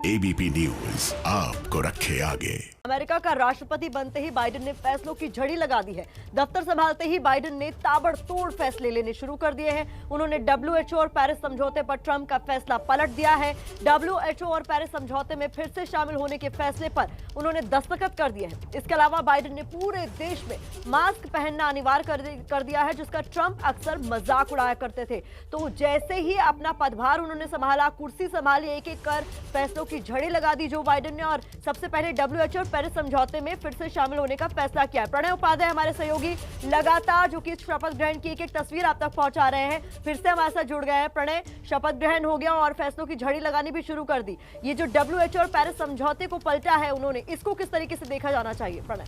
ABP news आपको रखे आगे। अमेरिका का राष्ट्रपति बनते ही बाइडेन ने फैसलों की झड़ी लगा दी है। दफ्तर संभालते ही बाइडेन ने ताबड़तोड़ फैसले लेने शुरू कर दिए हैं। उन्होंने डब्ल्यूएचओ और पेरिस समझौते पर ट्रंप का फैसला पलट दिया है। डब्ल्यूएचओ और पेरिस समझौते में फिर से शामिल होने के फैसले पर उन्होंने दस्तखत कर दिए हैं। इसके अलावा बाइडेन ने पूरे देश में मास्क पहनना अनिवार्य कर दिया है, जिसका ट्रंप अक्सर मजाक उड़ाया करते थे। तो जैसे ही अपना पदभार उन्होंने संभाला, कुर्सी संभाली, एक एक कर फैसलों की झड़ी लगा दी जो बाइडेन ने, और सबसे पहले डब्ल्यूएचओ और पेरिस समझौते में फिर से शामिल होने का फैसला किया है। प्रणय उपाध्याय हमारे सहयोगी लगातार जो कि शपथ ग्रहण की एक एक तस्वीर आप तक पहुंचा रहे हैं, फिर से हमारे साथ जुड़ गए हैं। प्रणय, शपथ ग्रहण हो गया और फैसलों की झड़ी लगानी भी शुरू कर दी। ये जो डब्ल्यूएचओ और पेरिस समझौते को पलटा है उन्होंने, इसको किस तरीके से देखा जाना चाहिए प्रणय?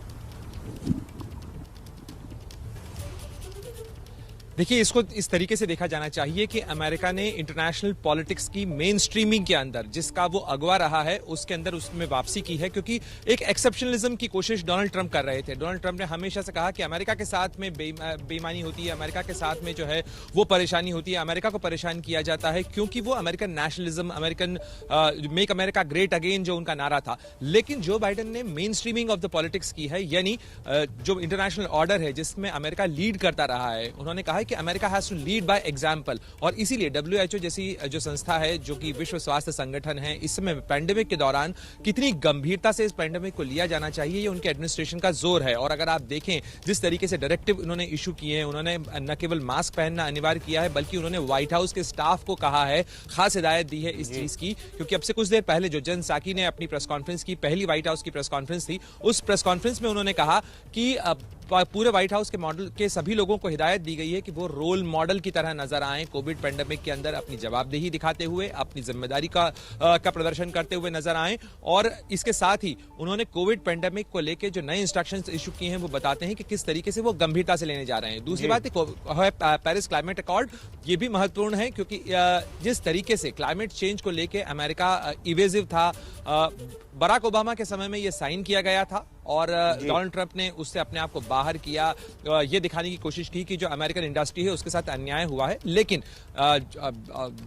देखिए, इसको इस तरीके से देखा जाना चाहिए कि अमेरिका ने इंटरनेशनल पॉलिटिक्स की मेन स्ट्रीमिंग के अंदर, जिसका वो अगवा रहा है, उसके अंदर उसमें वापसी की है। क्योंकि एक एक्सेप्शनलिज्म की कोशिश डोनाल्ड ट्रंप कर रहे थे। डोनाल्ड ट्रंप ने हमेशा से कहा कि अमेरिका के साथ में बेईमानी होती है, अमेरिका के साथ में जो है वो परेशानी होती है, अमेरिका को परेशान किया जाता है, क्योंकि वो American nationalism, American make America great again जो उनका नारा था। लेकिन जो बाइडेन ने main streaming of the politics की है, यानी जो इंटरनेशनल ऑर्डर है जिसमें अमेरिका लीड करता रहा है, उन्होंने कहा है कि America has to lead by example. और इसीलिए डब्ल्यूएचओ जैसी जो संस्था है, जो कि विश्व स्वास्थ्य संगठन है, इस समय पैंडेमिक के दौरान कितनी गंभीरता से इस पैंडेमिक को लिया जाना चाहिए, ये उनके एडमिनिस्ट्रेशन का जोर है। और अगर आप देखें जिस तरीके से डायरेक्टिव उन्होंने इशू किए हैं, उन्होंने न केवल मास्क पहनना अनिवार्य किया है, बल्कि उन्होंने व्हाइट हाउस के स्टाफ को कहा है, खास हिदायत दी है इस चीज की। क्योंकि अब से कुछ देर पहले जो जेन साकी ने अपनी प्रेस कॉन्फ्रेंस की, पहली व्हाइट हाउस की प्रेस कॉन्फ्रेंस थी, उस प्रेस कॉन्फ्रेंस में उन्होंने कहा कि पूरे व्हाइट हाउस के मॉडल के सभी लोगों को हिदायत दी गई है कि वो रोल मॉडल की तरह नजर आए, कोविड पेंडेमिक के अंदर अपनी जवाबदेही दिखाते हुए, अपनी जिम्मेदारी का प्रदर्शन करते हुए नजर आए। और इसके साथ ही उन्होंने कोविड पेंडेमिक को लेकर जो नए इंस्ट्रक्शंस इशू किए हैं, वो बताते हैं कि किस तरीके से वो गंभीरता से लेने जा रहे हैं। दूसरी बात है पेरिस क्लाइमेट अकॉर्ड, ये भी महत्वपूर्ण है क्योंकि जिस तरीके से क्लाइमेट चेंज को लेकर अमेरिका इवेजिव था, बराक ओबामा के समय में ये साइन किया गया था और डोनाल्ड ट्रंप ने उससे अपने आप को बाहर किया, ये दिखाने की कोशिश की कि जो अमेरिकन इंडस्ट्री है उसके साथ अन्याय हुआ है। लेकिन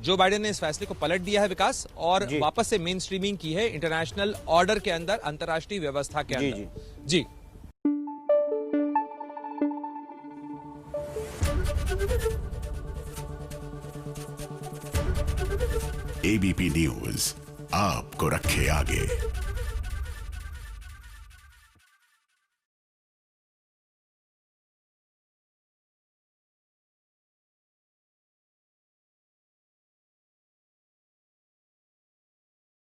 जो बाइडेन ने इस फैसले को पलट दिया है विकास, और वापस से मेन स्ट्रीमिंग की है इंटरनेशनल ऑर्डर के अंदर, अंतर्राष्ट्रीय व्यवस्था के अंदर। जी एबीपी न्यूज आपको रखे आगे।